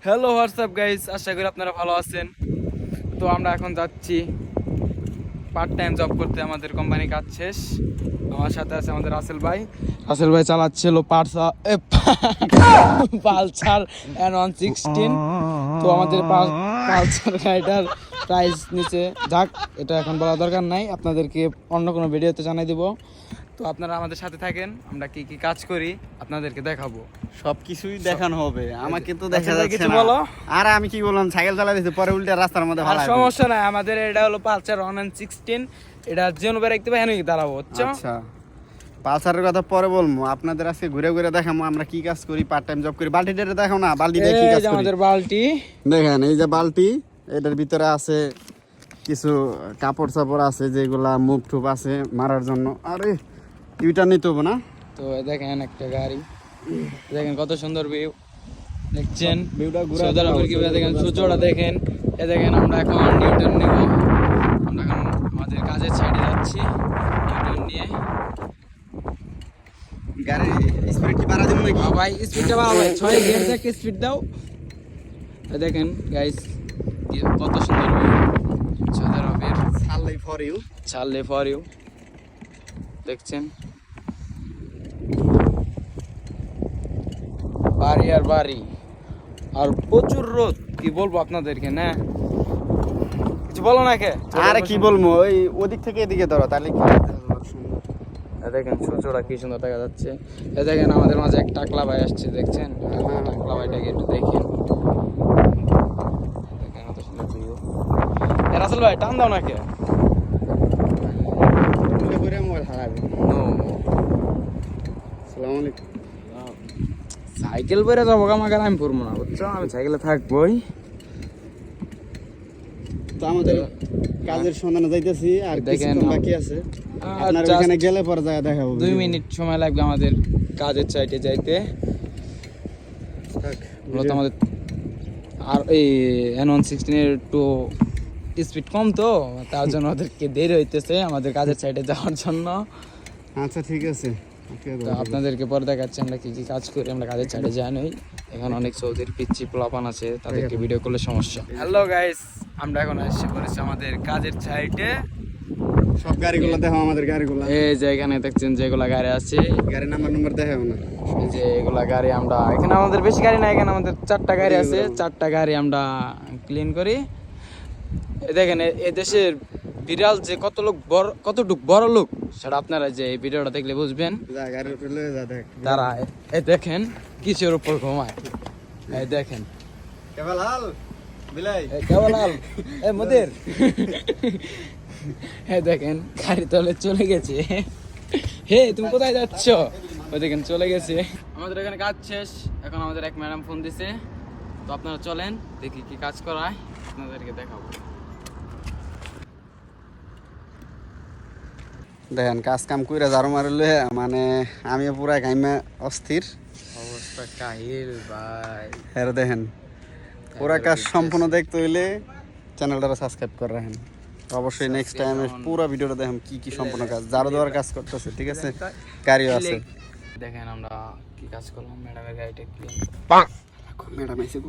Hello WhatsApp guys, আশা করি আপনারা ভালো আছেন। তো আমরা এখন যাচ্ছি পার্ট টাইম জব করতে, আমাদের কোম্পানি কাজ শেষ। আমার সাথে আছে আমাদের রাসেল ভাই চালাচ্ছিল পালসার N116। তো আমাদের পালসার গাড়িটার প্রাইস নিচে যাক, এটা এখন বলা দরকার নাই, আপনাদেরকে অন্য কোনো ভিডিওতে জানাই দিব। তো আপনারা আমাদের সাথে থাকেন, আমরা কি কি কাজ করি আপনাদেরকে দেখাবো, সবকিছুই দেখানো হবে। আমাকে তো দেখা রাসেল ভাই যাচ্ছে কিছু না। বলো। আর আমি কি বললাম, সাইকেল চালা দিতে পরে উল্টা রাস্তার মধ্যে আর ভালো সমস্যা নাই, আমাদের এটা হলো পালসার 116। এটা যেন বেরাইতে পারে হেনই দাঁড়াবো, বুঝছো? আচ্ছা, পালসারের কথা পরে বলবো। আপনাদের আজকে ঘুরে ঘুরে দেখাবো আমরা কি কাজ করি, পার্ট টাইম জব করি। বালতিটা দেখাও না, বালতি দিয়ে কি এই কাজ যে করি আমাদের বালতি, দেখেন। এই যে বালতি, এটার ভিতরে আছে কিছু কাপড় চাপড় আছে, যেগুলা মুখ টুপ আছে মারার জন্য। আরে ইউটা নিতে হবে না। তো দেখেন একটা গাড়ি, দেখেন কত সুন্দর ভিউ দেখছেন। ভিউটা সৌদি আরবের কি দেখেন, সূর্যটা দেখেন। এ দেখেন আমরা এখন নিউটন নেব, আমরা এখন আমাদের কাজের সাইডে যাচ্ছি নিউটন নিয়ে। গাড়ি স্পিড কি বাড়া দিব নাকি? ভাই স্পিডটা বাড়াও ভাই, 6 গিয়ার থেকে স্পিড দাও। এ দেখেন গাইস কত সুন্দর ভিউ সৌদি আরবের। সাল্লাই ফর ইউ, চাললে ফর ইউ দেখছেন, বাড়ি আর বাড়ি আর প্রচুর রোদ। কি বলবো আপনাদেরকে, না কিছু বলো না কে? আরে কি বলবো, ওই ওদিক থেকে এদিকে ধরো তাহলে কি সুন্দর। দেখেন সূর্যটা কি সুন্দর দেখা যাচ্ছে। এ দেখেন আমাদের মাঝে এক টাকলা ভাই আসছে, দেখছেন? টাকলা ভাইটাকে একটু দেখেন, দেখেন কত সুন্দর ভিউ। রাসেল ভাই টান দাও না কে? করে মোবাইল হারাবে। আসসালামু আলাইকুম। সাইকেল বেড়ে যাবো আমাকে, আমি পড়বো না, বুঝছো? আমি সাইকেলে থাকবোই। তো আমাদের কাজের সন্ধানে যাইতেছি, আর দেখেন, কিছুক্ষণ বাকি আছে। আর আপনার just ওখানে গেলে পরে জায়গা দেখাবো। 2 মিনিট সময় লাগবে আমাদের কাজের সাইডে যাইতে। মূলত আমাদের আর এই N116 এর একটু স্পিড কম, তো তার জন্য ওদেরকে দেরি হইতেছে আমাদের কাজের সাইডে যাওয়ার জন্য। আচ্ছা ঠিক আছে, তো আপনাদেরকে পরে দেখাচ্ছি আমরা কি কি কাজ করি। আমরা কাজের সাইডে যাই নই, এখানে অনেক সৌদির পিচ্ছি পোলাপান আছে, তাদেরকে ভিডিও করলে সমস্যা। হ্যালো গাইস, আমরা এখন এসে পড়েছি আমাদের কাজের সাইডে। সব গাড়িগুলো দেখো, আমাদের গাড়িগুলো। এই যে এখানে দেখছেন যেগুলা গাড়ি আছে, গাড়ির নাম্বার দেখাও না। এই যে এগুলা গাড়ি আমরা, এখানে আমাদের বেশি গাড়ি না, এখানে আমাদের 4টা গাড়ি আছে, 4টা গাড়ি আমরা ক্লিন করি। দেখেন এই দেশের বিড়াল যে কতটুক বড় লোক, সেটা আপনারা যে এই ভিডিওটা দেখলে বুঝবেন। যা গাড়ির উপরে লয়ে যা দেখ। তারা এই দেখেন কিসের উপর ঘুমায়, এই দেখেন কেবল হাল বিলাই। কেবল আল এ মোদের হ্যাঁ দেখেন গাড়ি তলে চলে গেছে। হে তুমি কোথায় যাচ্ছ? ওই দেখেন চলে গেছে। আমাদের এখানে কাজ শেষ, এখন আমাদের এক ম্যাডাম ফোন দিছে। তো আপনারা চলেন দেখি কি কাজ করায়, আপনাদেরকে দেখাবো। দেখেন কাজ কাম কইরা ঝাড়ু মারলে মানে আমিও পুরা গাইমা অস্থির অবস্থা কাহিল ভাই। হ্যাঁ দেখেন, পুরা কাজ সম্পূর্ণ দেখতে হইলে চ্যানেলটা সাবস্ক্রাইব করে রাখেন। অবশ্যই নেক্সট টাইমে পুরো ভিডিওটা দেখেন কি কি সম্পূর্ণ কাজ ঝাড়ু দেওয়ার কাজ করতেছে, ঠিক আছে? গাড়িও আছে। দেখেন আমরা কি কাজ করলাম, ম্যাডামের গাড়িটা ক্লিন। ম্যাডাম এসে